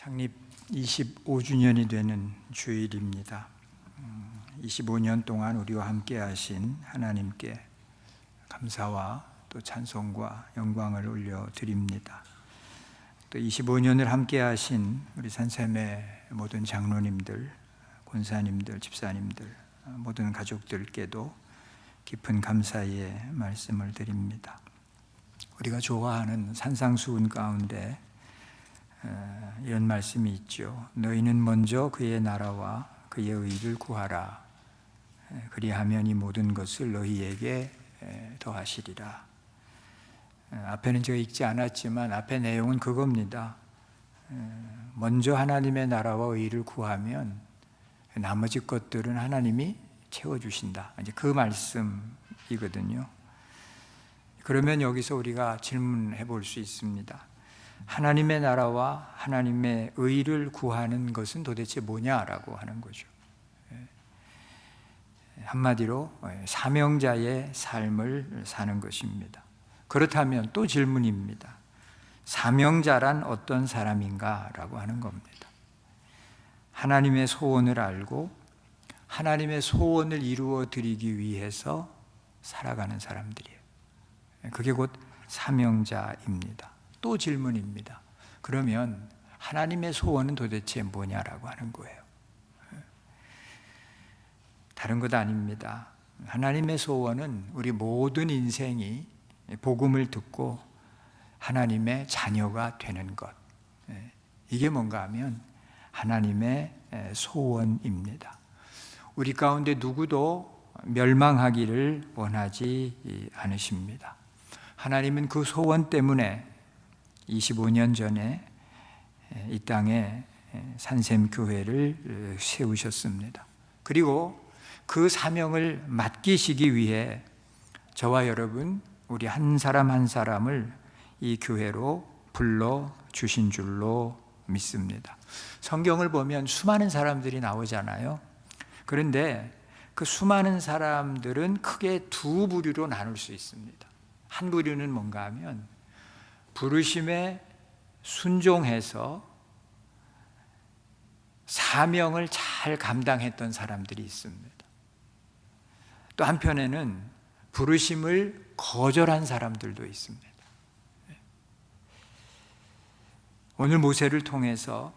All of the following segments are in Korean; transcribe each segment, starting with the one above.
창립 25주년이 되는 주일입니다. 25년 동안 우리와 함께 하신 하나님께 감사와 또 찬송과 영광을 올려드립니다. 또 25년을 함께 하신 우리 산샘의 모든 장로님들, 권사님들, 집사님들, 모든 가족들께도 깊은 감사의 말씀을 드립니다. 우리가 좋아하는 산상수훈 가운데 이런 말씀이 있죠. 너희는 먼저 그의 나라와 그의 의를 구하라. 그리하면 이 모든 것을 너희에게 더하시리라. 앞에는 제가 읽지 않았지만 앞에 내용은 그겁니다. 먼저 하나님의 나라와 의를 구하면 나머지 것들은 하나님이 채워주신다. 이제 그 말씀이거든요. 그러면 여기서 우리가 질문해 볼 수 있습니다. 하나님의 나라와 하나님의 의를 구하는 것은 도대체 뭐냐라고 하는 거죠. 한마디로 사명자의 삶을 사는 것입니다. 그렇다면 또 질문입니다. 사명자란 어떤 사람인가라고 하는 겁니다. 하나님의 소원을 알고 하나님의 소원을 이루어 드리기 위해서 살아가는 사람들이에요. 그게 곧 사명자입니다. 또 질문입니다. 그러면 하나님의 소원은 도대체 뭐냐라고 하는 거예요. 다른 것 아닙니다. 하나님의 소원은 우리 모든 인생이 복음을 듣고 하나님의 자녀가 되는 것. 이게 뭔가 하면 하나님의 소원입니다. 우리 가운데 누구도 멸망하기를 원하지 않으십니다. 하나님은 그 소원 때문에 25년 전에 이 땅에 산샘교회를 세우셨습니다. 그리고 그 사명을 맡기시기 위해 저와 여러분, 우리 한 사람 한 사람을 이 교회로 불러주신 줄로 믿습니다. 성경을 보면 수많은 사람들이 나오잖아요. 그런데 그 수많은 사람들은 크게 두 부류로 나눌 수 있습니다. 한 부류는 뭔가 하면 부르심에 순종해서 사명을 잘 감당했던 사람들이 있습니다. 또 한편에는 부르심을 거절한 사람들도 있습니다. 오늘 모세를 통해서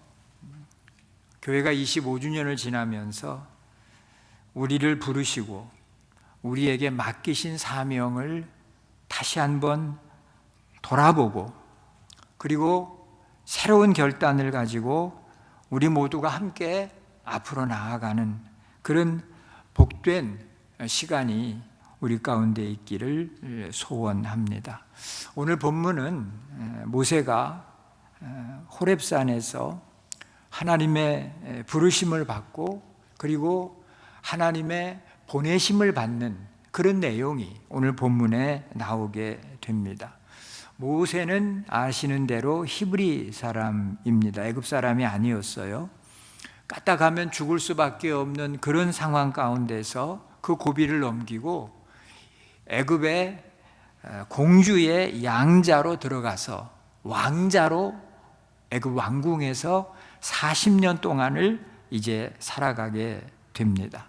교회가 25주년을 지나면서 우리를 부르시고 우리에게 맡기신 사명을 다시 한번 돌아보고 그리고 새로운 결단을 가지고 우리 모두가 함께 앞으로 나아가는 그런 복된 시간이 우리 가운데 있기를 소원합니다. 오늘 본문은 모세가 호렙산에서 하나님의 부르심을 받고 그리고 하나님의 보내심을 받는 그런 내용이 오늘 본문에 나오게 됩니다. 모세는 아시는 대로 히브리 사람입니다. 애굽 사람이 아니었어요. 까딱하면 죽을 수밖에 없는 그런 상황 가운데서 그 고비를 넘기고 애굽의 공주의 양자로 들어가서 왕자로 애굽 왕궁에서 40년 동안을 이제 살아가게 됩니다.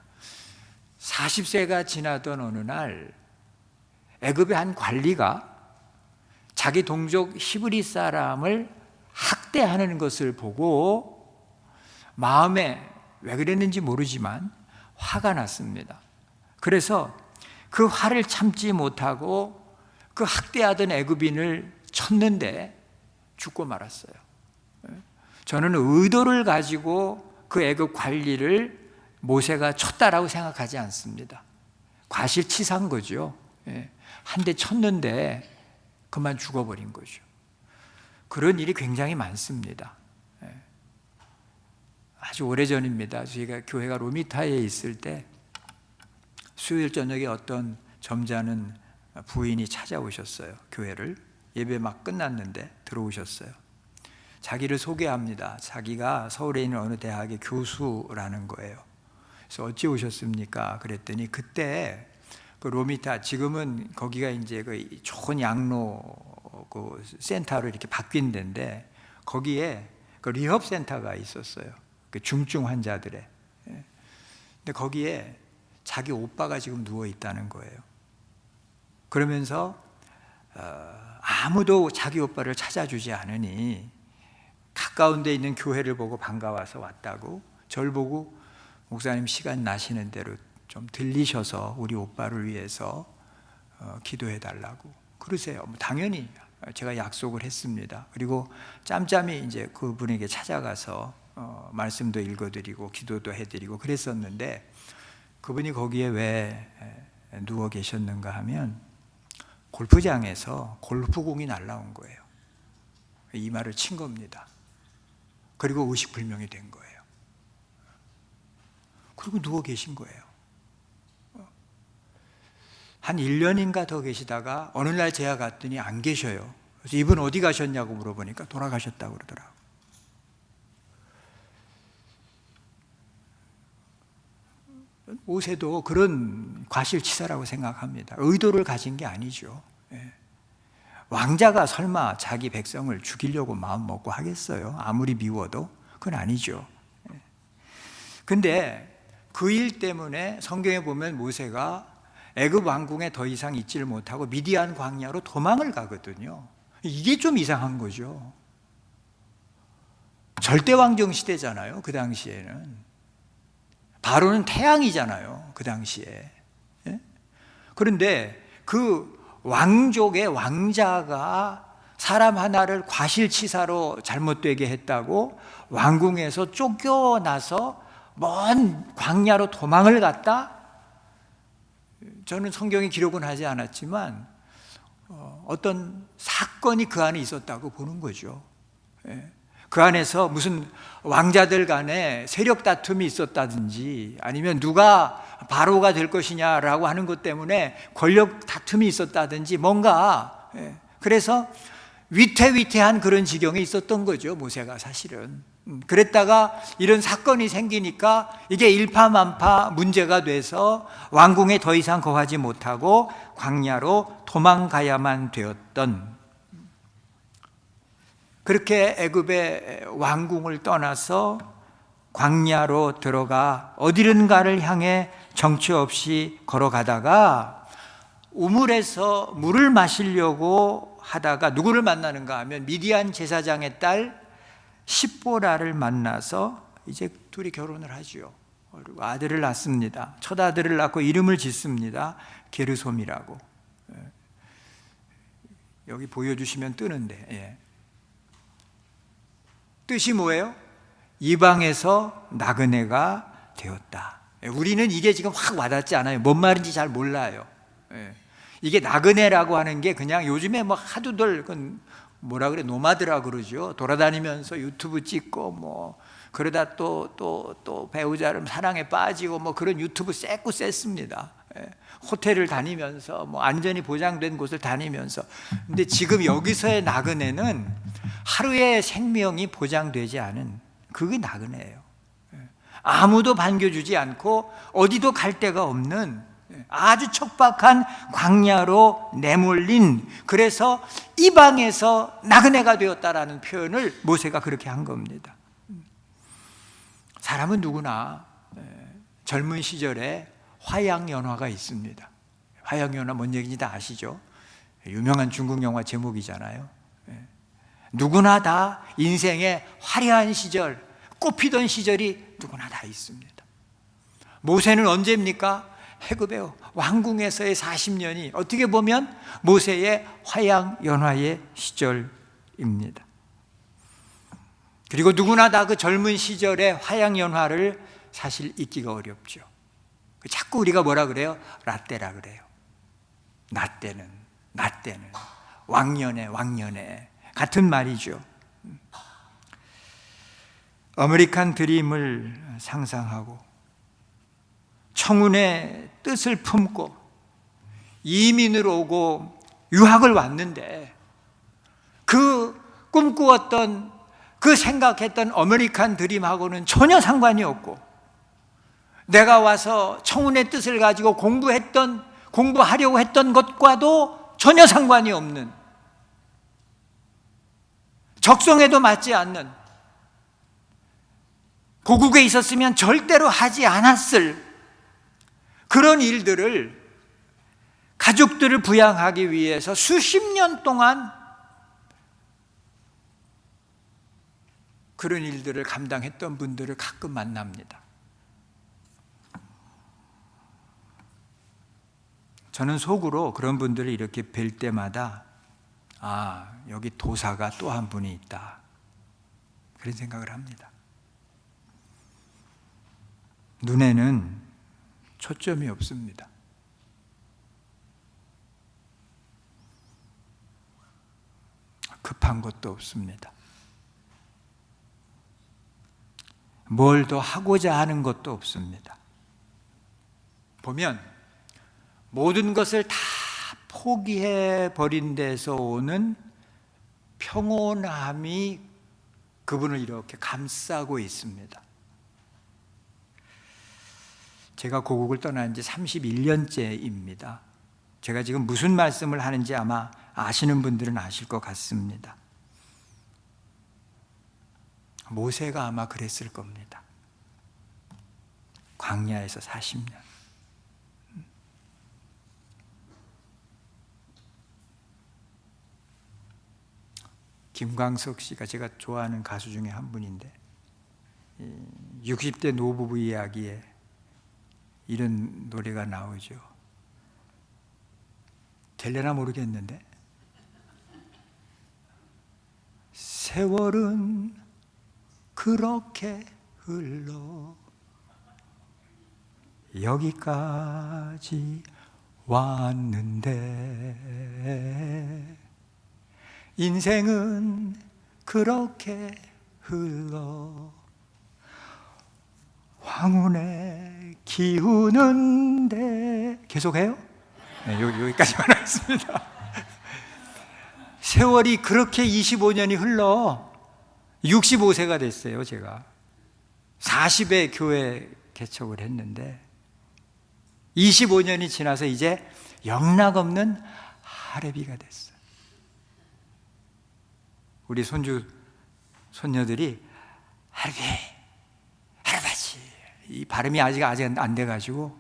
40세가 지나던 어느 날 애굽의 한 관리가 자기 동족 히브리 사람을 학대하는 것을 보고 마음에 왜 그랬는지 모르지만 화가 났습니다. 그래서 그 화를 참지 못하고 그 학대하던 애굽인을 쳤는데 죽고 말았어요. 저는 의도를 가지고 그 애굽 관리를 모세가 쳤다라고 생각하지 않습니다. 과실치사한 거죠. 한 대 쳤는데 그만 죽어버린 거죠. 그런 일이 굉장히 많습니다. 아주 오래전입니다. 저희가 교회가 로미타에 있을 때 수요일 저녁에 어떤 점잖은 부인이 찾아오셨어요. 교회를. 예배 막 끝났는데 들어오셨어요. 자기를 소개합니다. 자기가 서울에 있는 어느 대학의 교수라는 거예요. 그래서 어찌 오셨습니까? 그랬더니 그때 그 로미타, 지금은 거기가 이제 그 좋은 양로 그 센터로 이렇게 바뀐 데인데 거기에 그 리허브 센터가 있었어요. 그 중증 환자들의. 근데 거기에 자기 오빠가 지금 누워 있다는 거예요. 그러면서 아무도 자기 오빠를 찾아주지 않으니 가까운 데 있는 교회를 보고 반가워서 왔다고, 절 보고 목사님 시간 나시는 대로 좀 들리셔서 우리 오빠를 위해서 기도해 달라고 그러세요. 당연히 제가 약속을 했습니다. 그리고 짬짬이 이제 그분에게 찾아가서 말씀도 읽어드리고 기도도 해드리고 그랬었는데, 그분이 거기에 왜 누워 계셨는가 하면 골프장에서 골프공이 날라온 거예요. 이마를 친 겁니다. 그리고 의식불명이 된 거예요. 그리고 누워 계신 거예요. 한 1년인가 더 계시다가 어느 날 제가 갔더니 안 계셔요. 그래서 이분 어디 가셨냐고 물어보니까 돌아가셨다고 그러더라고요. 모세도 그런 과실치사라고 생각합니다. 의도를 가진 게 아니죠. 왕자가 설마 자기 백성을 죽이려고 마음 먹고 하겠어요? 아무리 미워도 그건 아니죠. 근데 그 일 때문에 성경에 보면 모세가 애굽 왕궁에 더 이상 있지를 못하고 미디안 광야로 도망을 가거든요. 이게 좀 이상한 거죠. 절대왕정 시대잖아요, 그 당시에는. 바로는 태양이잖아요, 그 당시에. 그런데 그 왕족의 왕자가 사람 하나를 과실치사로 잘못되게 했다고 왕궁에서 쫓겨나서 먼 광야로 도망을 갔다? 저는 성경에 기록은 하지 않았지만 어떤 사건이 그 안에 있었다고 보는 거죠. 그 안에서 무슨 왕자들 간에 세력 다툼이 있었다든지, 아니면 누가 바로가 될 것이냐라고 하는 것 때문에 권력 다툼이 있었다든지, 뭔가 그래서 위태위태한 그런 지경에 있었던 거죠, 모세가 사실은. 그랬다가 이런 사건이 생기니까 이게 일파만파 문제가 돼서 왕궁에 더 이상 거하지 못하고 광야로 도망가야만 되었던, 그렇게 애굽의 왕궁을 떠나서 광야로 들어가 어디론가를 향해 정처 없이 걸어가다가 우물에서 물을 마시려고 하다가 누구를 만나는가 하면 미디안 제사장의 딸 십보라를 만나서 이제 둘이 결혼을 하죠. 그리고 아들을 낳습니다. 첫 아들을 낳고 이름을 짓습니다. 게르솜이라고. 여기 보여주시면 뜨는데, 뜻이 뭐예요? 이방에서 나그네가 되었다. 우리는 이게 지금 확 와닿지 않아요. 뭔 말인지 잘 몰라요. 이게 나그네라고 하는 게 그냥 요즘에 뭐 하두들 뭐라 그래, 노마드라 그러죠. 돌아다니면서 유튜브 찍고 뭐 그러다 또 배우자를 사랑에 빠지고 뭐 그런 유튜브 쎘고 쎘습니다. 호텔을 다니면서 뭐 안전이 보장된 곳을 다니면서. 근데 지금 여기서의 나그네는 하루의 생명이 보장되지 않은, 그게 나그네예요. 아무도 반겨주지 않고 어디도 갈 데가 없는 아주 척박한 광야로 내몰린, 그래서 이방에서 나그네가 되었다라는 표현을 모세가 그렇게 한 겁니다. 사람은 누구나 젊은 시절에 화양연화가 있습니다. 화양연화 뭔 얘기인지 다 아시죠? 유명한 중국 영화 제목이잖아요. 누구나 다 인생의 화려한 시절, 꽃피던 시절이 누구나 다 있습니다. 모세는 언제입니까? 애굽의 왕궁에서의 40년이 어떻게 보면 모세의 화양연화의 시절입니다. 그리고 누구나 다 그 젊은 시절의 화양연화를 사실 잊기가 어렵죠. 자꾸 우리가 뭐라 그래요? 라떼라 그래요. 나 때는 왕년에 같은 말이죠. 아메리칸 드림을 상상하고 청운의 뜻을 품고 이민으로 오고 유학을 왔는데, 그 꿈꾸었던, 그 생각했던 아메리칸 드림하고는 전혀 상관이 없고, 내가 와서 청운의 뜻을 가지고 공부하려고 했던 것과도 전혀 상관이 없는, 적성에도 맞지 않는 고국에 있었으면 절대로 하지 않았을 그런 일들을 가족들을 부양하기 위해서 수십 년 동안 그런 일들을 감당했던 분들을 가끔 만납니다. 저는 속으로 그런 분들을 이렇게 뵐 때마다 여기 도사가 또 한 분이 있다, 그런 생각을 합니다. 눈에는 초점이 없습니다. 급한 것도 없습니다. 뭘 더 하고자 하는 것도 없습니다. 보면 모든 것을 다 포기해 버린 데서 오는 평온함이 그분을 이렇게 감싸고 있습니다. 제가 고국을 떠난 지 31년째입니다. 제가 지금 무슨 말씀을 하는지 아마 아시는 분들은 아실 것 같습니다. 모세가 아마 그랬을 겁니다. 광야에서 40년. 김광석 씨가 제가 좋아하는 가수 중에 한 분인데 60대 노부부 이야기에 이런 노래가 나오죠. 될래나 모르겠는데 세월은 그렇게 흘러 여기까지 왔는데 인생은 그렇게 흘러 황혼의 기우는데 계속해요? 네, 여기까지만 하겠습니다. 세월이 그렇게 25년이 흘러 65세가 됐어요. 제가 40에 교회 개척을 했는데 25년이 지나서 이제 영락없는 할애비가 됐어요. 우리 손주 손녀들이 할애비, 할아버지, 이 발음이 아직 안 돼가지고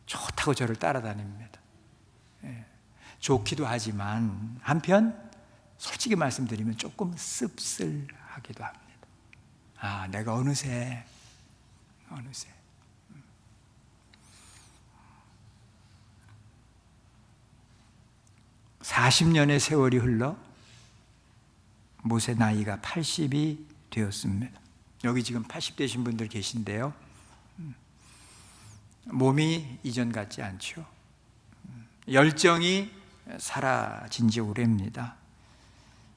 좋다고 저를 따라다닙니다. 좋기도 하지만 한편 솔직히 말씀드리면 조금 씁쓸하기도 합니다. 내가 어느새 40년의 세월이 흘러 모세 나이가 80이 되었습니다. 여기 지금 80 되신 분들 계신데요, 몸이 이전 같지 않죠. 열정이 사라진 지 오래입니다.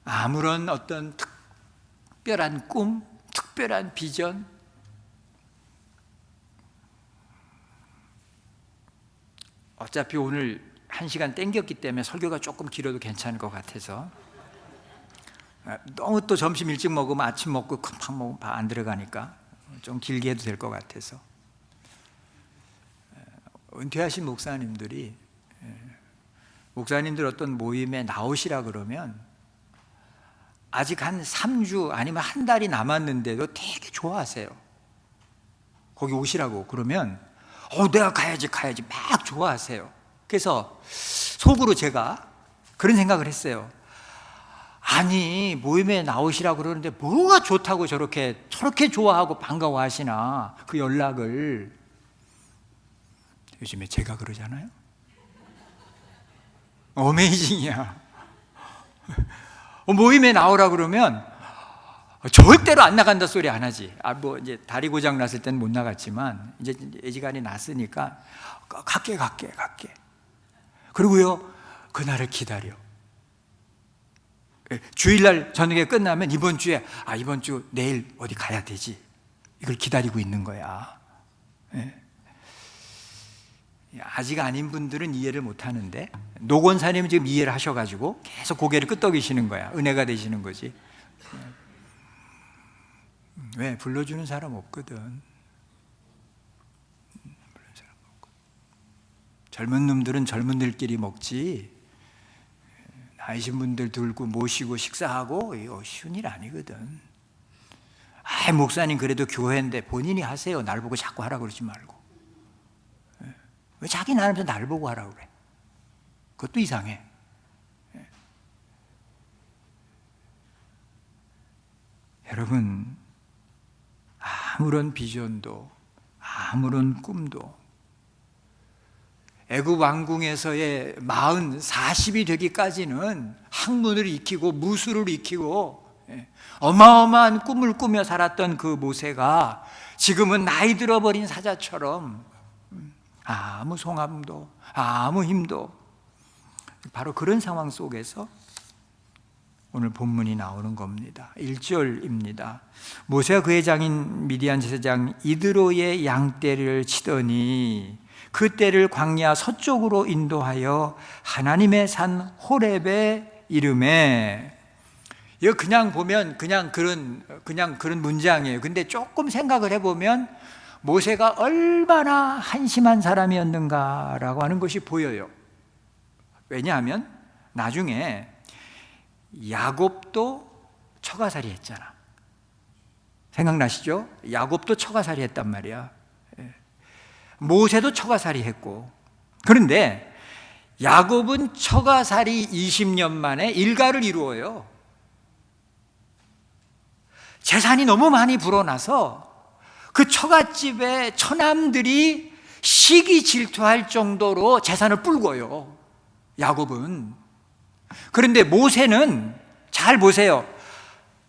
아무런 어떤 특별한 꿈, 특별한 비전, 어차피 오늘 1시간 땡겼기 때문에 설교가 조금 길어도 괜찮을 것 같아서, 너무 또 점심 일찍 먹으면 아침 먹고 금방 먹으면 안 들어가니까 좀 길게 해도 될 것 같아서, 은퇴하신 목사님들 어떤 모임에 나오시라 그러면 아직 한 3주 아니면 한 달이 남았는데도 되게 좋아하세요. 거기 오시라고 그러면 내가 가야지 막 좋아하세요. 그래서 속으로 제가 그런 생각을 했어요. 아니, 모임에 나오시라고 그러는데 뭐가 좋다고 저렇게 좋아하고 반가워하시나, 그 연락을. 요즘에 제가 그러잖아요. 어메이징이야. 모임에 나오라 그러면 절대로 안 나간다 소리 안 하지. 이제 다리 고장 났을 때는 못 나갔지만 이제 애지간히 났으니까 갈게. 그리고요, 그날을 기다려. 주일날 저녁에 끝나면 이번 주 내일 어디 가야 되지, 이걸 기다리고 있는 거야. 아직 아닌 분들은 이해를 못 하는데 노 권사님은 지금 이해를 하셔가지고 계속 고개를 끄덕이시는 거야. 은혜가 되시는 거지. 왜? 불러주는 사람 없거든. 젊은 놈들은 젊은들끼리 먹지, 나이신 분들 들고 모시고 식사하고 이거 쉬운 일 아니거든. 목사님 그래도 교회인데 본인이 하세요. 날 보고 자꾸 하라고 그러지 말고. 왜 자기 나름대로 날 보고 하라고 그래? 그것도 이상해. 여러분, 아무런 비전도 아무런 꿈도 애굽 왕궁에서의 40이 되기까지는 학문을 익히고 무술을 익히고 어마어마한 꿈을 꾸며 살았던 그 모세가 지금은 나이 들어버린 사자처럼 아무 송함도 아무 힘도, 바로 그런 상황 속에서 오늘 본문이 나오는 겁니다. 1절입니다. 모세가 그의 장인 미디안 제사장 이드로의 양떼를 치더니 그 떼를 광야 서쪽으로 인도하여 하나님의 산 호렙에 이르매. 이거 그냥 보면 그냥 그런 문장이에요. 근데 조금 생각을 해보면 모세가 얼마나 한심한 사람이었는가라고 하는 것이 보여요. 왜냐하면 나중에 야곱도 처가살이 했잖아. 생각나시죠? 야곱도 처가살이 했단 말이야. 모세도 처가살이 했고. 그런데 야곱은 처가살이 20년 만에 일가를 이루어요. 재산이 너무 많이 불어나서 그 처갓집의 처남들이 시기 질투할 정도로 재산을 뿔고요, 야곱은. 그런데 모세는 잘 보세요.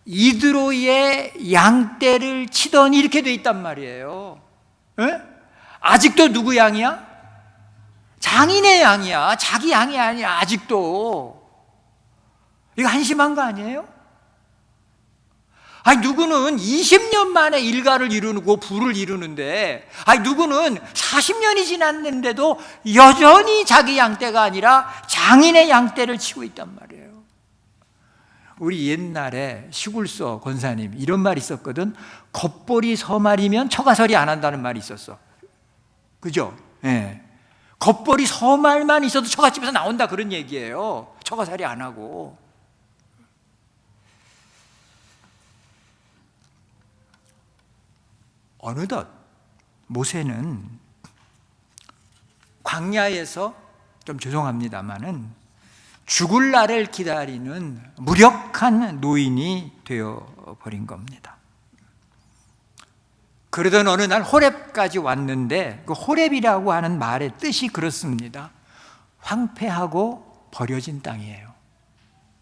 이드로의 양떼를 치더니 이렇게 돼 있단 말이에요. 에? 아직도 누구 양이야? 장인의 양이야. 자기 양이 아니야. 아직도. 이거 한심한 거 아니에요? 아니, 누구는 20년 만에 일가를 이루고 부를 이루는데, 아니, 누구는 40년이 지났는데도 여전히 자기 양떼가 아니라 장인의 양떼를 치고 있단 말이에요. 우리 옛날에 시골서 권사님 이런 말이 있었거든. 겉벌이 서말이면 처가살이 안 한다는 말이 있었어. 그죠? 예. 겉벌이 서말만 있어도 처갓집에서 나온다, 그런 얘기예요. 처가살이 안 하고. 어느덧 모세는 광야에서, 좀 죄송합니다마는 죽을 날을 기다리는 무력한 노인이 되어버린 겁니다. 그러던 어느 날 호렙까지 왔는데, 그 호렙이라고 하는 말의 뜻이 그렇습니다. 황폐하고 버려진 땅이에요.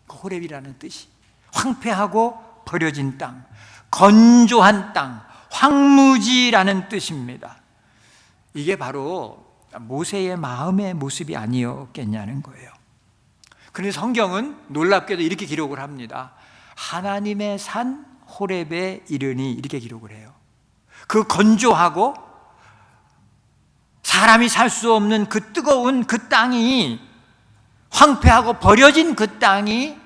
그 호렙이라는 뜻이 황폐하고 버려진 땅, 건조한 땅, 황무지라는 뜻입니다. 이게 바로 모세의 마음의 모습이 아니었겠냐는 거예요. 그런데 성경은 놀랍게도 이렇게 기록을 합니다. 하나님의 산 호렙에 이르니, 이렇게 기록을 해요. 그 건조하고 사람이 살 수 없는 그 뜨거운 그 땅이, 황폐하고 버려진 그 땅이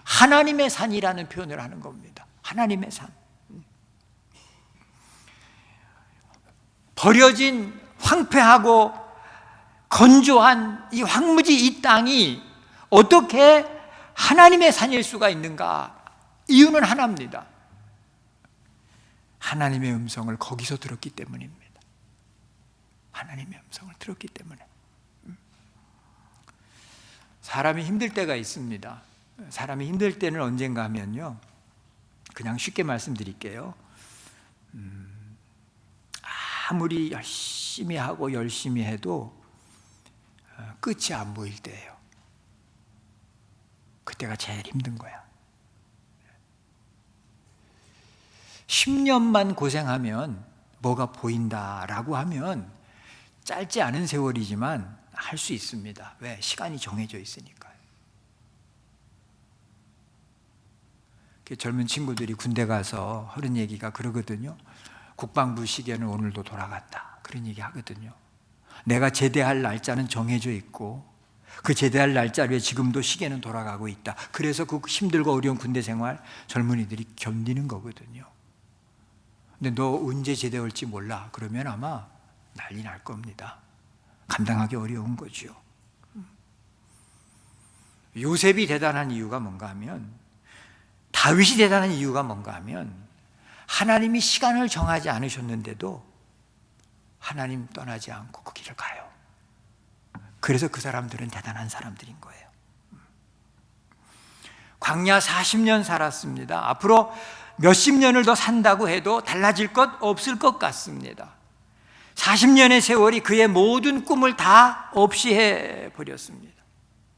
하나님의 산이라는 표현을 하는 겁니다. 하나님의 산. 버려진 황폐하고 건조한 이 황무지 이 땅이 어떻게 하나님의 산일 수가 있는가? 이유는 하나입니다. 하나님의 음성을 거기서 들었기 때문입니다. 하나님의 음성을 들었기 때문에. 사람이 힘들 때가 있습니다. 사람이 힘들 때는 언젠가 하면요, 그냥 쉽게 말씀드릴게요. 아무리 열심히 하고 열심히 해도 끝이 안 보일 때예요. 그때가 제일 힘든 거야. 10년만 고생하면 뭐가 보인다라고 하면 짧지 않은 세월이지만 할 수 있습니다. 왜? 시간이 정해져 있으니까요. 젊은 친구들이 군대 가서 하는 얘기가 그러거든요. 국방부 시계는 오늘도 돌아갔다, 그런 얘기 하거든요. 내가 제대할 날짜는 정해져 있고 그 제대할 날짜에 지금도 시계는 돌아가고 있다. 그래서 그 힘들고 어려운 군대 생활 젊은이들이 견디는 거거든요. 근데 너 언제 제대할지 몰라, 그러면 아마 난리 날 겁니다. 감당하기 어려운 거죠. 요셉이 대단한 이유가 뭔가 하면, 다윗이 대단한 이유가 뭔가 하면, 하나님이 시간을 정하지 않으셨는데도 하나님 떠나지 않고 그 길을 가요. 그래서 그 사람들은 대단한 사람들인 거예요. 광야 40년 살았습니다. 앞으로 몇십 년을 더 산다고 해도 달라질 것 없을 것 같습니다. 40년의 세월이 그의 모든 꿈을 다 없이 해버렸습니다.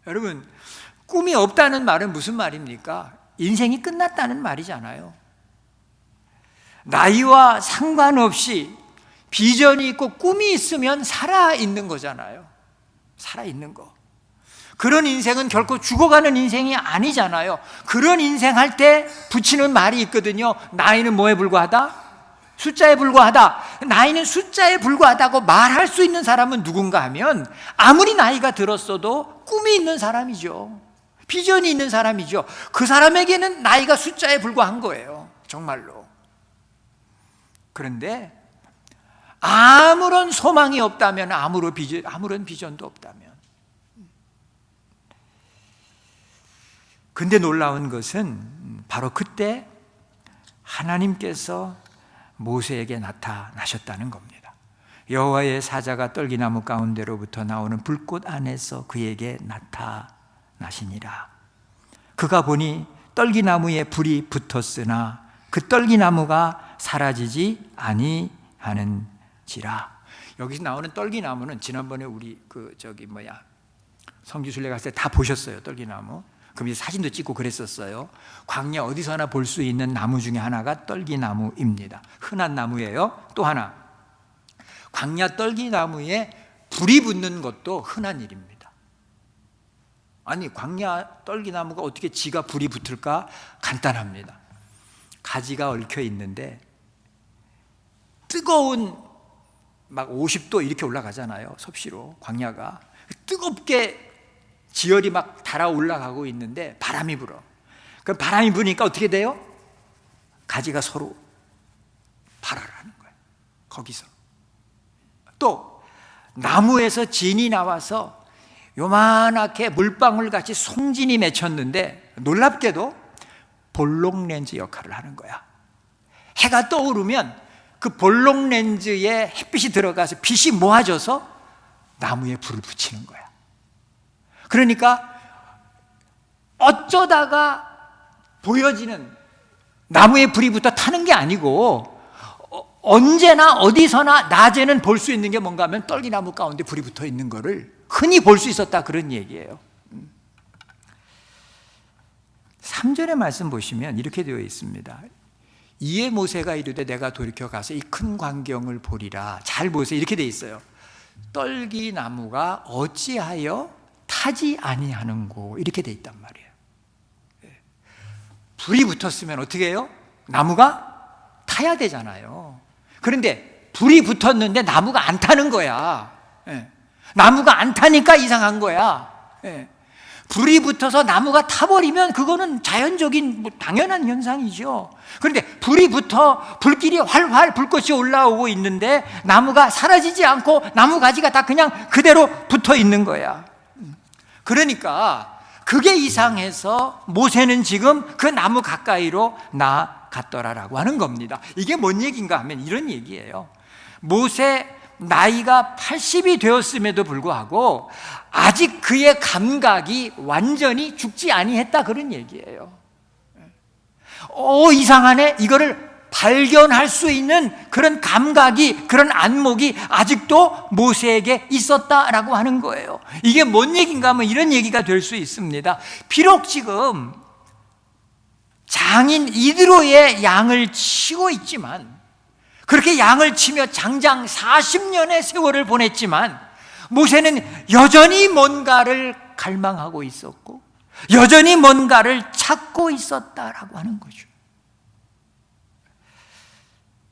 여러분, 꿈이 없다는 말은 무슨 말입니까? 인생이 끝났다는 말이잖아요. 나이와 상관없이 비전이 있고 꿈이 있으면 살아있는 거잖아요. 살아있는 거. 그런 인생은 결코 죽어가는 인생이 아니잖아요. 그런 인생 할 때 붙이는 말이 있거든요. 나이는 뭐에 불과하다? 숫자에 불과하다. 나이는 숫자에 불과하다고 말할 수 있는 사람은 누군가 하면 아무리 나이가 들었어도 꿈이 있는 사람이죠. 비전이 있는 사람이죠. 그 사람에게는 나이가 숫자에 불과한 거예요. 정말로. 그런데 아무런 소망이 없다면, 아무런 비전도 없다면. 근데 놀라운 것은 바로 그때 하나님께서 모세에게 나타나셨다는 겁니다. 여호와의 사자가 떨기나무 가운데로부터 나오는 불꽃 안에서 그에게 나타나시니라. 그가 보니 떨기나무에 불이 붙었으나 그 떨기나무가 사라지지 아니하는지라. 여기서 나오는 떨기나무는 지난번에 우리 성지순례 갔을 때 다 보셨어요. 떨기나무. 그럼 이제 사진도 찍고 그랬었어요. 광야 어디서나 볼 수 있는 나무 중에 하나가 떨기나무입니다. 흔한 나무예요. 또 하나, 광야 떨기나무에 불이 붙는 것도 흔한 일입니다. 아니, 광야 떨기나무가 어떻게 지가 불이 붙을까? 간단합니다. 가지가 얽혀 있는데 뜨거운 막 50도 이렇게 올라가잖아요. 섭씨로 광야가 뜨겁게 지열이 막 달아 올라가고 있는데 바람이 불어. 그럼 바람이 부니까 어떻게 돼요? 가지가 서로 발화하는 거예요. 거기서 또 나무에서 진이 나와서 요만하게 물방울 같이 송진이 맺혔는데 놀랍게도 볼록 렌즈 역할을 하는 거야. 해가 떠오르면 그 볼록 렌즈에 햇빛이 들어가서 빛이 모아져서 나무에 불을 붙이는 거야. 그러니까 어쩌다가 보여지는 나무에 불이 붙어 타는 게 아니고 언제나 어디서나 낮에는 볼 수 있는 게 뭔가 하면 떨기나무 가운데 불이 붙어 있는 거를 흔히 볼 수 있었다, 그런 얘기예요. 3절의 말씀 보시면 이렇게 되어 있습니다. 이에 모세가 이르되 내가 돌이켜 가서 이 큰 광경을 보리라. 잘 보세요. 이렇게 되어 있어요. 떨기나무가 어찌하여 타지 아니하는고, 이렇게 돼 있단 말이에요. 불이 붙었으면 어떻게 해요? 나무가 타야 되잖아요. 그런데 불이 붙었는데 나무가 안 타는 거야. 나무가 안 타니까 이상한 거야. 불이 붙어서 나무가 타버리면 그거는 자연적인 당연한 현상이죠. 그런데 불이 붙어 불길이 활활 불꽃이 올라오고 있는데 나무가 사라지지 않고 나무 가지가 다 그냥 그대로 붙어 있는 거야. 그러니까 그게 이상해서 모세는 지금 그 나무 가까이로 나갔더라라고 하는 겁니다. 이게 뭔 얘기인가 하면 이런 얘기예요. 모세 나이가 80이 되었음에도 불구하고 아직 그의 감각이 완전히 죽지 아니했다, 그런 얘기예요. 이상하네. 이거를 발견할 수 있는 그런 감각이, 그런 안목이 아직도 모세에게 있었다라고 하는 거예요. 이게 뭔 얘기인가 하면 이런 얘기가 될 수 있습니다. 비록 지금 장인 이드로의 양을 치고 있지만, 그렇게 양을 치며 장장 40년의 세월을 보냈지만 모세는 여전히 뭔가를 갈망하고 있었고 여전히 뭔가를 찾고 있었다라고 하는 거죠.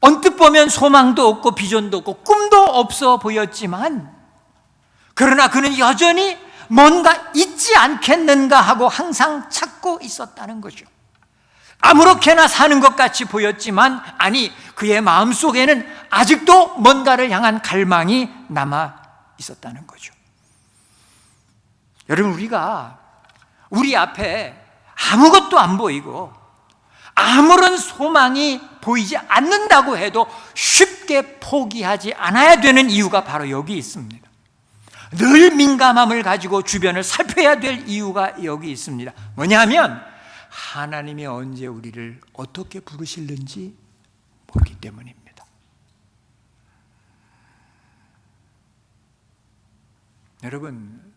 언뜻 보면 소망도 없고 비전도 없고 꿈도 없어 보였지만, 그러나 그는 여전히 뭔가 있지 않겠는가 하고 항상 찾고 있었다는 거죠. 아무렇게나 사는 것 같이 보였지만 아니, 그의 마음속에는 아직도 뭔가를 향한 갈망이 남아 있었다는 거죠. 여러분, 우리가 우리 앞에 아무것도 안 보이고 아무런 소망이 보이지 않는다고 해도 쉽게 포기하지 않아야 되는 이유가 바로 여기 있습니다. 늘 민감함을 가지고 주변을 살펴야 될 이유가 여기 있습니다. 뭐냐면 하나님이 언제 우리를 어떻게 부르실는지 모르기 때문입니다. 여러분,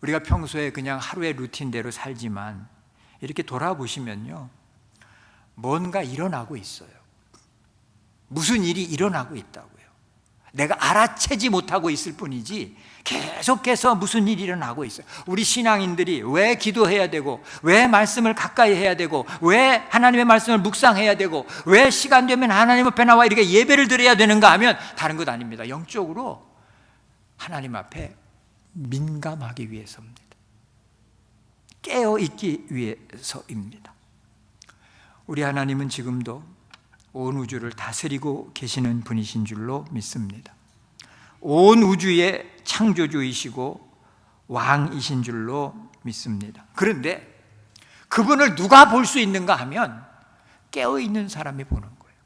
우리가 평소에 그냥 하루의 루틴대로 살지만 이렇게 돌아보시면요, 뭔가 일어나고 있어요. 무슨 일이 일어나고 있다고요. 내가 알아채지 못하고 있을 뿐이지 계속해서 무슨 일이 일어나고 있어요. 우리 신앙인들이 왜 기도해야 되고, 왜 말씀을 가까이 해야 되고, 왜 하나님의 말씀을 묵상해야 되고, 왜 시간 되면 하나님 앞에 나와 이렇게 예배를 드려야 되는가 하면 다른 것 아닙니다. 영적으로 하나님 앞에 민감하기 위해서입니다. 깨어있기 위해서입니다. 우리 하나님은 지금도 온 우주를 다스리고 계시는 분이신 줄로 믿습니다. 온 우주의 창조주이시고 왕이신 줄로 믿습니다. 그런데 그분을 누가 볼 수 있는가 하면 깨어있는 사람이 보는 거예요.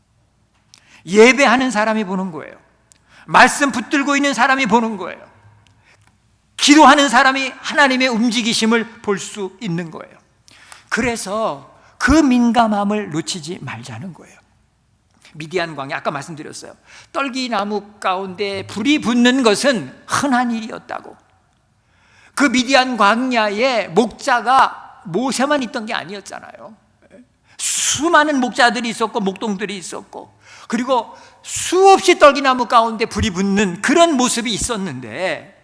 예배하는 사람이 보는 거예요. 말씀 붙들고 있는 사람이 보는 거예요. 기도하는 사람이 하나님의 움직이심을 볼 수 있는 거예요. 그래서 그 민감함을 놓치지 말자는 거예요. 미디안 광야, 아까 말씀드렸어요. 떨기나무 가운데 불이 붙는 것은 흔한 일이었다고. 그 미디안 광야에 목자가 모세만 있던 게 아니었잖아요. 수많은 목자들이 있었고 목동들이 있었고, 그리고 수없이 떨기나무 가운데 불이 붙는 그런 모습이 있었는데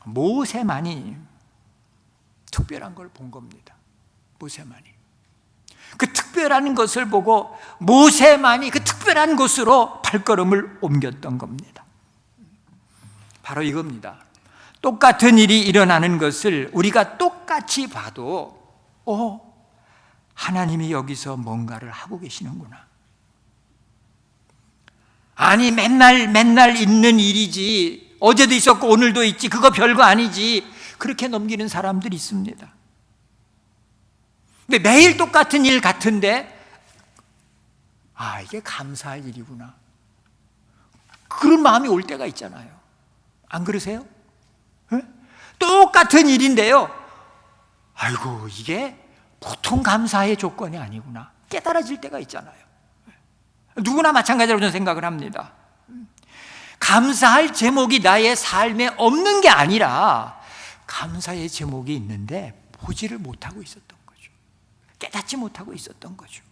모세만이 특별한 걸 본 겁니다. 모세만이. 그 특별한 것을 보고 모세만이 그 특별한 곳으로 발걸음을 옮겼던 겁니다. 바로 이겁니다. 똑같은 일이 일어나는 것을 우리가 똑같이 봐도 하나님이 여기서 뭔가를 하고 계시는구나. 아니 맨날 있는 일이지, 어제도 있었고 오늘도 있지, 그거 별거 아니지, 그렇게 넘기는 사람들이 있습니다. 근데 매일 똑같은 일 같은데 이게 감사할 일이구나, 그런 마음이 올 때가 있잖아요. 안 그러세요? 네? 똑같은 일인데요, 아이고 이게 보통 감사의 조건이 아니구나 깨달아질 때가 있잖아요. 누구나 마찬가지로 저는 생각을 합니다. 감사할 제목이 나의 삶에 없는 게 아니라 감사의 제목이 있는데 보지를 못하고 있었던 거죠. 깨닫지 못하고 있었던 거죠.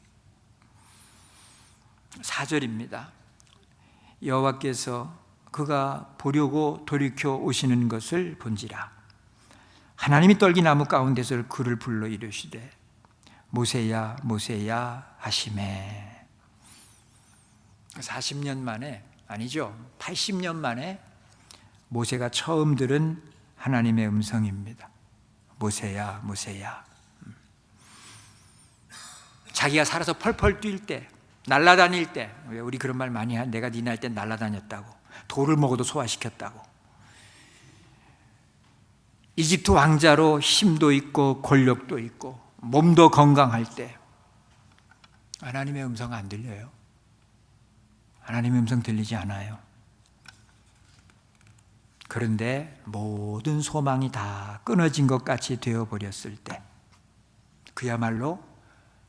4절입니다. 여호와께서 그가 보려고 돌이켜 오시는 것을 본지라 하나님이 떨기나무 가운데서 그를 불러 이르시되 모세야 모세야 하시매. 40년 만에, 아니죠, 80년 만에 모세가 처음 들은 하나님의 음성입니다. 모세야 모세야. 자기가 살아서 펄펄 뛸 때, 날아다닐 때, 우리 그런 말 많이 해. 내가 네 나이 때 날아다녔다고, 돌을 먹어도 소화시켰다고, 이집트 왕자로 힘도 있고 권력도 있고 몸도 건강할 때 하나님의 음성 안 들려요? 하나님의 음성 들리지 않아요. 그런데 모든 소망이 다 끊어진 것 같이 되어버렸을 때, 그야말로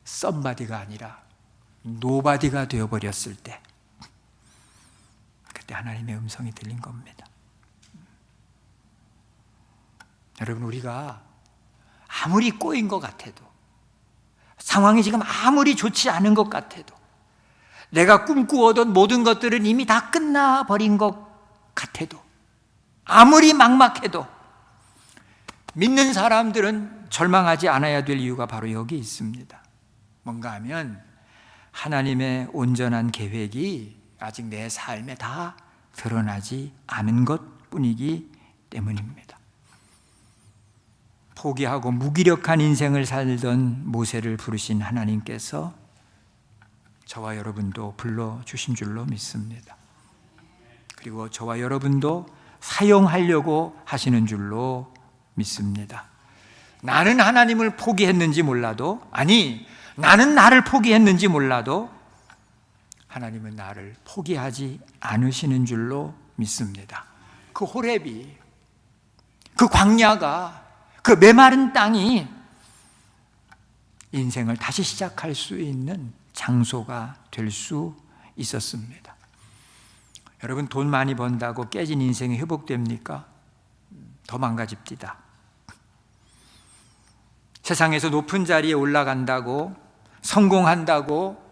썸바디가 아니라 노바디가 되어버렸을 때, 그때 하나님의 음성이 들린 겁니다. 여러분, 우리가 아무리 꼬인 것 같아도, 상황이 지금 아무리 좋지 않은 것 같아도, 내가 꿈꾸어던 모든 것들은 이미 다 끝나버린 것 같아도, 아무리 막막해도 믿는 사람들은 절망하지 않아야 될 이유가 바로 여기 있습니다. 뭔가 하면 하나님의 온전한 계획이 아직 내 삶에 다 드러나지 않은 것뿐이기 때문입니다. 포기하고 무기력한 인생을 살던 모세를 부르신 하나님께서 저와 여러분도 불러주신 줄로 믿습니다. 그리고 저와 여러분도 사용하려고 하시는 줄로 믿습니다. 나는 하나님을 포기했는지 몰라도, 아니 나는 나를 포기했는지 몰라도 하나님은 나를 포기하지 않으시는 줄로 믿습니다. 그 호렙이, 그 광야가, 그 메마른 땅이 인생을 다시 시작할 수 있는 장소가 될 수 있었습니다. 여러분, 돈 많이 번다고 깨진 인생이 회복됩니까? 더 망가집니다. 세상에서 높은 자리에 올라간다고, 성공한다고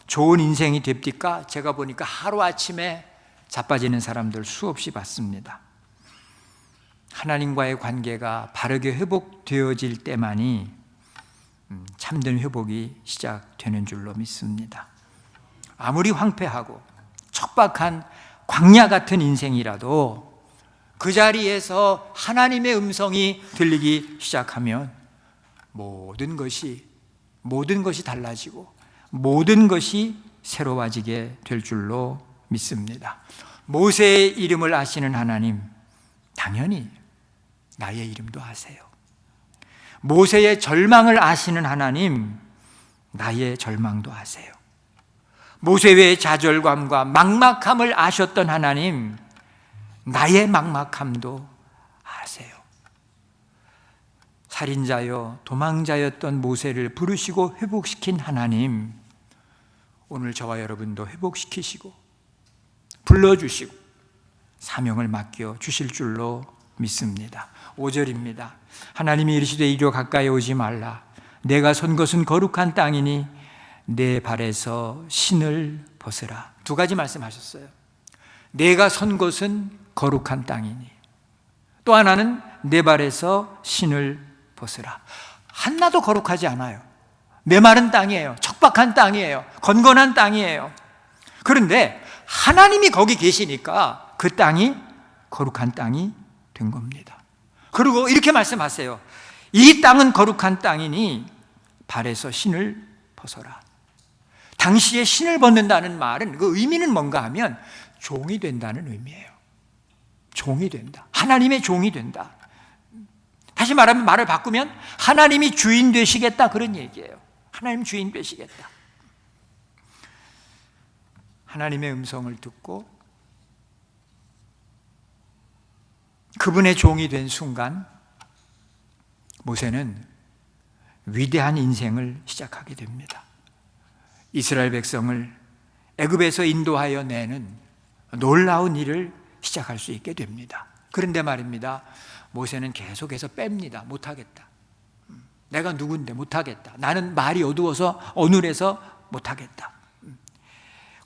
좋은 인생이 됩니까? 제가 보니까 하루아침에 자빠지는 사람들 수없이 봤습니다. 하나님과의 관계가 바르게 회복되어질 때만이 참된 회복이 시작되는 줄로 믿습니다. 아무리 황폐하고 척박한 광야 같은 인생이라도 그 자리에서 하나님의 음성이 들리기 시작하면 모든 것이 달라지고 모든 것이 새로워지게 될 줄로 믿습니다. 모세의 이름을 아시는 하나님, 당연히 나의 이름도 아세요. 모세의 절망을 아시는 하나님, 나의 절망도 아세요. 모세의 좌절감과 막막함을 아셨던 하나님, 나의 막막함도 아세요. 살인자여 도망자였던 모세를 부르시고 회복시킨 하나님, 오늘 저와 여러분도 회복시키시고 불러주시고 사명을 맡겨 주실 줄로 믿습니다. 5절입니다. 하나님이 이르시되 이리로 가까이 오지 말라. 내가 선 것은 거룩한 땅이니 내 발에서 신을 벗으라. 두 가지 말씀하셨어요. 내가 선 것은 거룩한 땅이니, 또 하나는 내 발에서 신을 벗으라. 하나도 거룩하지 않아요. 메마른 땅이에요. 척박한 땅이에요. 건건한 땅이에요. 그런데 하나님이 거기 계시니까 그 땅이 거룩한 땅이 된 겁니다. 그리고 이렇게 말씀하세요. 이 땅은 거룩한 땅이니 발에서 신을 벗어라. 당시에 신을 벗는다는 말은 그 의미는 뭔가 하면 종이 된다는 의미예요. 종이 된다. 하나님의 종이 된다. 다시 말하면, 말을 바꾸면 하나님이 주인 되시겠다, 그런 얘기예요. 하나님 주인 되시겠다. 하나님의 음성을 듣고 그분의 종이 된 순간 모세는 위대한 인생을 시작하게 됩니다. 이스라엘 백성을 애굽에서 인도하여 내는 놀라운 일을 시작할 수 있게 됩니다. 그런데 말입니다, 모세는 계속해서 뺍니다. 못하겠다. 내가 누군데 못하겠다. 나는 말이 어두워서 어눌해서 못하겠다.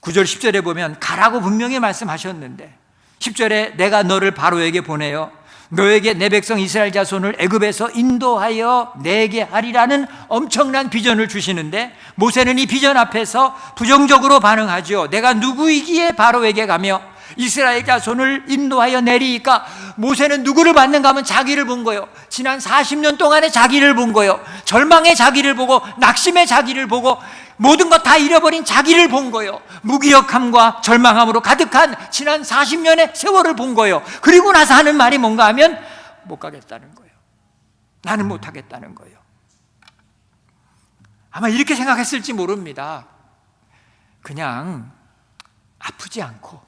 9절 10절에 보면 가라고 분명히 말씀하셨는데 10절에 내가 너를 바로에게 보내어 너에게 내 백성 이스라엘 자손을 애굽에서 인도하여 내게 하리라는 엄청난 비전을 주시는데 모세는 이 비전 앞에서 부정적으로 반응하죠. 내가 누구이기에 바로에게 가며 이스라엘 자손을 인도하여 내리니까 모세는 누구를 받는가 하면 자기를 본 거예요. 지난 40년 동안의 자기를 본 거예요. 절망의 자기를 보고 낙심의 자기를 보고 모든 것 다 잃어버린 자기를 본 거예요. 무기력함과 절망함으로 가득한 지난 40년의 세월을 본 거예요. 그리고 나서 하는 말이 뭔가 하면 못 가겠다는 거예요. 나는 못 하겠다는 거예요. 아마 이렇게 생각했을지 모릅니다. 그냥 아프지 않고,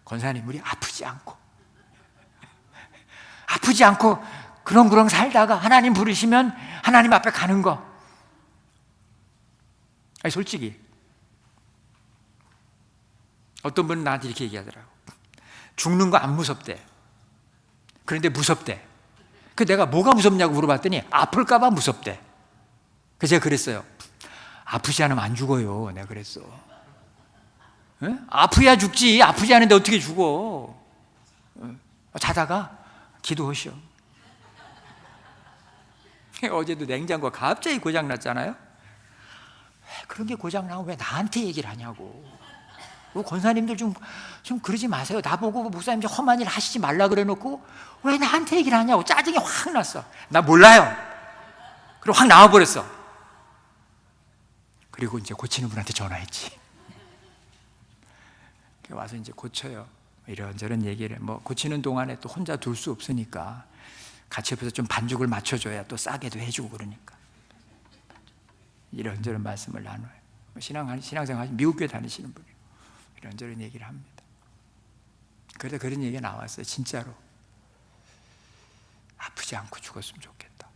권사님 우리 아프지 않고 그렁그렁 살다가 하나님 부르시면 하나님 앞에 가는 거. 아니 솔직히 어떤 분은 나한테 이렇게 얘기하더라고. 죽는 거 안 무섭대. 그런데 무섭대. 그 내가 뭐가 무섭냐고 물어봤더니 아플까 봐 무섭대. 그래서 제가 그랬어요. 아프지 않으면 안 죽어요. 내가 그랬어. 에? 아프야 죽지. 아프지 않은데 어떻게 죽어. 자다가 기도하셔. 어제도 냉장고가 갑자기 고장났잖아요. 그런 게 고장나면 왜 나한테 얘기를 하냐고. 권사님들 좀 그러지 마세요. 나보고 목사님 좀 험한 일 하시지 말라 그래 놓고 왜 나한테 얘기를 하냐고. 짜증이 확 났어. 나 몰라요. 그리고 확 나와버렸어. 그리고 이제 고치는 분한테 전화했지. 와서 이제 고쳐요. 이런저런 얘기를. 뭐 고치는 동안에 또 혼자 둘 수 없으니까 같이 옆에서 좀 반죽을 맞춰줘야 또 싸게도 해주고 그러니까. 이런저런 말씀을 나눠요. 신앙생활 미국 교회 다니시는 분이 이런저런 얘기를 합니다. 그래서 그런 얘기가 나왔어요. 진짜로 아프지 않고 죽었으면 좋겠다.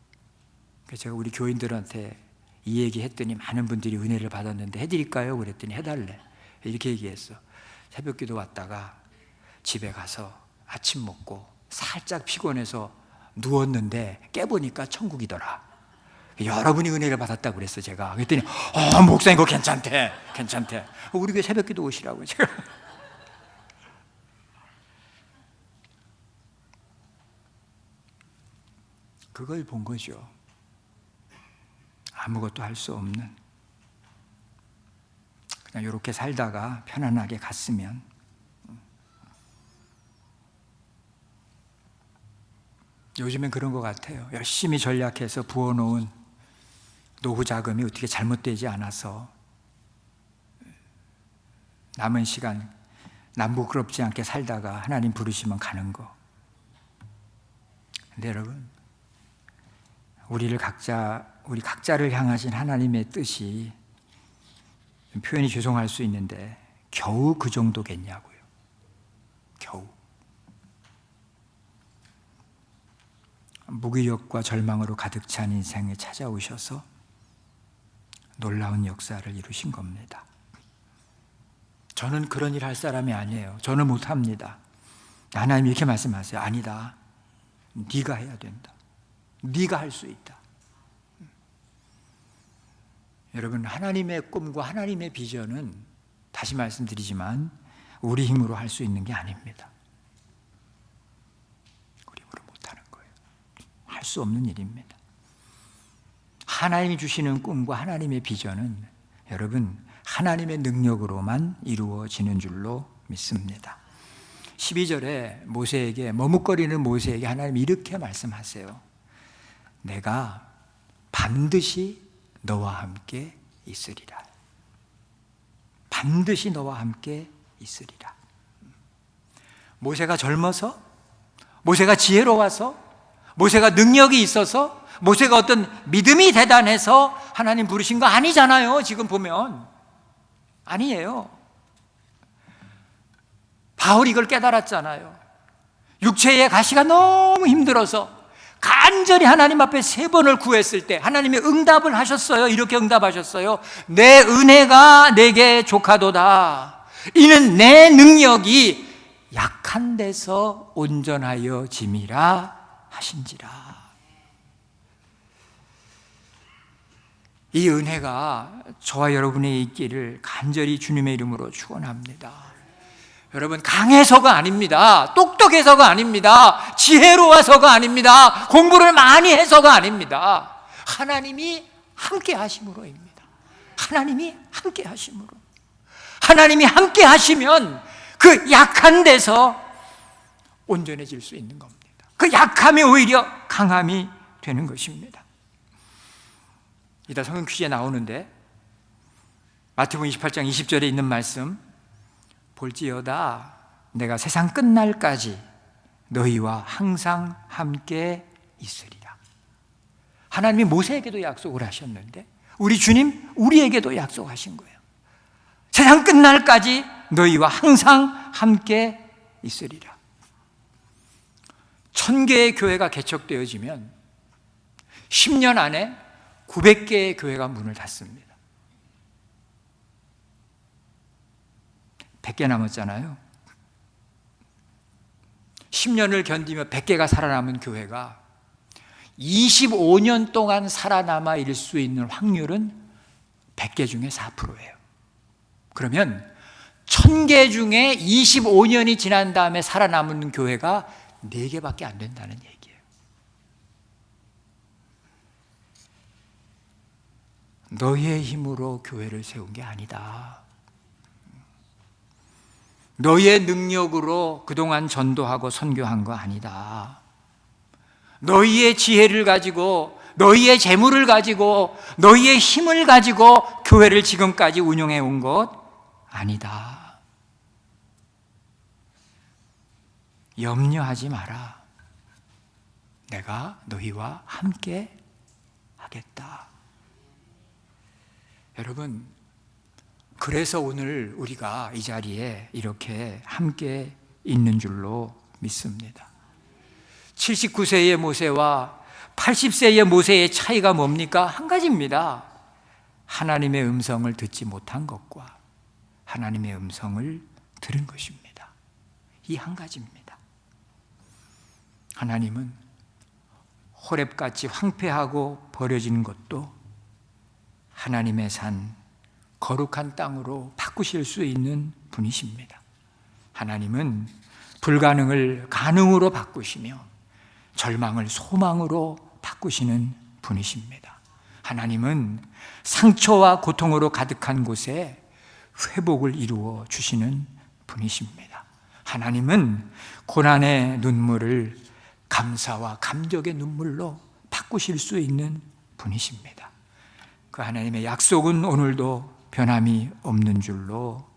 그래서 제가 우리 교인들한테 이 얘기 했더니 많은 분들이 은혜를 받았는데 해드릴까요? 그랬더니 해달래. 이렇게 얘기했어. 새벽기도 왔다가 집에 가서 아침 먹고 살짝 피곤해서 누웠는데 깨보니까 천국이더라. 여러분이 은혜를 받았다고 그랬어. 제가 그랬더니 목사님 그거 괜찮대. 우리 교회 새벽기도 오시라고 제가. 그걸 본 거죠. 아무것도 할 수 없는, 그냥 이렇게 살다가 편안하게 갔으면. 요즘엔 그런 것 같아요. 열심히 전략해서 부어놓은 노후 자금이 어떻게 잘못되지 않아서 남은 시간 남 부끄럽지 않게 살다가 하나님 부르시면 가는 거. 근데 여러분, 우리 각자를 향하신 하나님의 뜻이, 표현이 죄송할 수 있는데 겨우 그 정도겠냐고요. 겨우. 무기력과 절망으로 가득 찬 인생에 찾아오셔서 놀라운 역사를 이루신 겁니다. 저는 그런 일 할 사람이 아니에요. 저는 못합니다. 하나님이 이렇게 말씀하세요. 아니다. 네가 해야 된다. 네가 할 수 있다. 여러분, 하나님의 꿈과 하나님의 비전은 다시 말씀드리지만 우리 힘으로 할 수 있는 게 아닙니다. 우리 힘으로 못하는 거예요. 할 수 없는 일입니다. 하나님이 주시는 꿈과 하나님의 비전은 여러분 하나님의 능력으로만 이루어지는 줄로 믿습니다. 12절에 모세에게, 머뭇거리는 모세에게 하나님이 이렇게 말씀하세요. 내가 반드시 너와 함께 있으리라. 반드시 너와 함께 있으리라. 모세가 젊어서, 모세가 지혜로워서, 모세가 능력이 있어서, 모세가 어떤 믿음이 대단해서 하나님 부르신 거 아니잖아요. 지금 보면 아니에요. 바울이 이걸 깨달았잖아요. 육체의 가시가 너무 힘들어서 간절히 하나님 앞에 3번을 구했을 때 하나님이 응답을 하셨어요. 이렇게 응답하셨어요. 내 은혜가 내게 족하도다. 이는 내 능력이 약한 데서 온전하여 짐이라 하신지라. 이 은혜가 저와 여러분의 있기를 간절히 주님의 이름으로 축원합니다. 여러분, 강해서가 아닙니다. 똑똑해서가 아닙니다. 지혜로워서가 아닙니다. 공부를 많이 해서가 아닙니다. 하나님이 함께 하심으로입니다. 하나님이 함께 하심으로. 하나님이 함께 하시면 그 약한 데서 온전해질 수 있는 겁니다. 그 약함이 오히려 강함이 되는 것입니다. 이따 성경 퀴즈에 나오는데 마태복음 28장 20절에 있는 말씀, 볼지어다 내가 세상 끝날까지 너희와 항상 함께 있으리라. 하나님이 모세에게도 약속을 하셨는데 우리 주님 우리에게도 약속하신 거예요. 세상 끝날까지 너희와 항상 함께 있으리라. 1000개의 교회가 개척되어지면 10년 안에 900개의 교회가 문을 닫습니다. 100개 남았잖아요. 10년을 견디며 100개가 살아남은 교회가 25년 동안 살아남아 있을 수 있는 확률은 100개 중에 4%예요. 그러면 1000개 중에 25년이 지난 다음에 살아남은 교회가 4개밖에 안 된다는 얘기예요. 너희의 힘으로 교회를 세운 게 아니다. 너희의 능력으로 그동안 전도하고 선교한 거 아니다. 너희의 지혜를 가지고, 너희의 재물을 가지고, 너희의 힘을 가지고 교회를 지금까지 운영해 온 것 아니다. 염려하지 마라. 내가 너희와 함께 하겠다. 여러분, 그래서 오늘 우리가 이 자리에 이렇게 함께 있는 줄로 믿습니다. 79세의 모세와 80세의 모세의 차이가 뭡니까? 한 가지입니다. 하나님의 음성을 듣지 못한 것과 하나님의 음성을 들은 것입니다. 이 한 가지입니다. 하나님은 호렙같이 황폐하고 버려진 것도 하나님의 산 거룩한 땅으로 바꾸실 수 있는 분이십니다. 하나님은 불가능을 가능으로 바꾸시며 절망을 소망으로 바꾸시는 분이십니다. 하나님은 상처와 고통으로 가득한 곳에 회복을 이루어 주시는 분이십니다. 하나님은 고난의 눈물을 감사와 감격의 눈물로 바꾸실 수 있는 분이십니다. 그 하나님의 약속은 오늘도 변함이 없는 줄로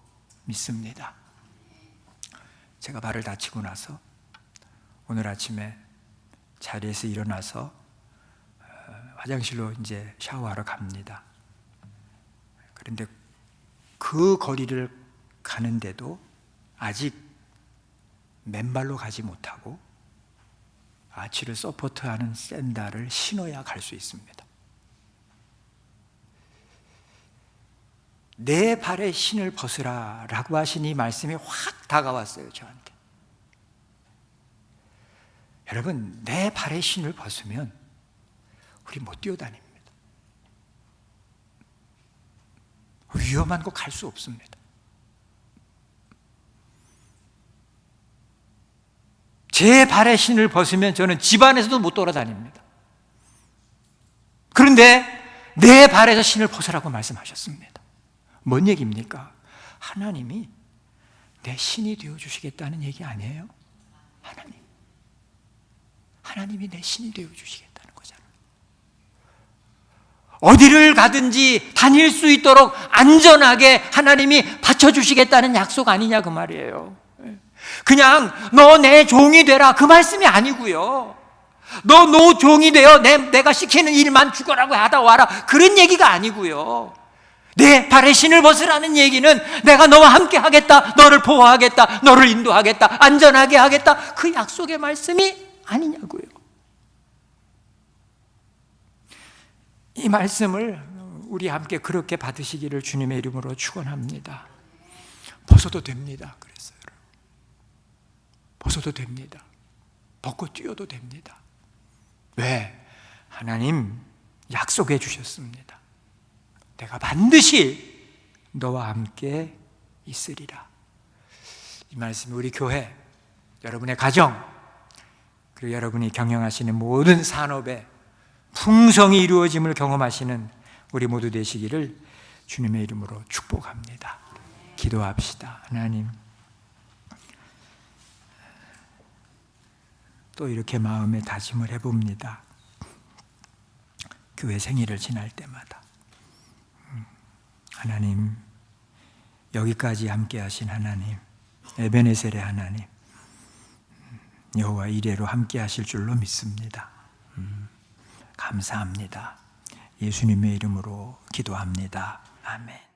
믿습니다. 제가 발을 다치고 나서 오늘 아침에 자리에서 일어나서 화장실로 이제 샤워하러 갑니다. 그런데 그 거리를 가는데도 아직 맨발로 가지 못하고 아치를 서포트하는 샌들을 신어야 갈 수 있습니다. 내 발에 신을 벗으라 라고 하신 이 말씀이 확 다가왔어요, 저한테. 여러분, 내 발에 신을 벗으면 우리 못 뛰어다닙니다. 위험한 곳 갈 수 없습니다. 제 발에 신을 벗으면 저는 집 안에서도 못 돌아다닙니다. 그런데 내 발에서 신을 벗으라고 말씀하셨습니다. 뭔 얘기입니까? 하나님이 내 신이 되어주시겠다는 얘기 아니에요? 하나님이 내 신이 되어주시겠다는 거잖아요. 어디를 가든지 다닐 수 있도록 안전하게 하나님이 받쳐주시겠다는 약속 아니냐 그 말이에요. 그냥 너 내 종이 되라 그 말씀이 아니고요. 너 노 종이 되어 내가 시키는 일만 죽어라고 하다 와라 그런 얘기가 아니고요. 내 발에 신을 벗으라는 얘기는 내가 너와 함께 하겠다, 너를 보호하겠다, 너를 인도하겠다, 안전하게 하겠다 그 약속의 말씀이 아니냐고요. 이 말씀을 우리 함께 그렇게 받으시기를 주님의 이름으로 축원합니다. 벗어도 됩니다. 그랬어요. 벗어도 됩니다. 벗고 뛰어도 됩니다. 왜? 하나님 약속해 주셨습니다. 내가 반드시 너와 함께 있으리라. 이 말씀이 우리 교회, 여러분의 가정, 그리고 여러분이 경영하시는 모든 산업에 풍성이 이루어짐을 경험하시는 우리 모두 되시기를 주님의 이름으로 축복합니다. 기도합시다. 하나님, 또 이렇게 마음에 다짐을 해봅니다. 교회 생일을 지날 때마다 하나님, 여기까지 함께 하신 하나님, 에베네셀의 하나님, 여호와 이레로 함께 하실 줄로 믿습니다. 감사합니다. 예수님의 이름으로 기도합니다. 아멘.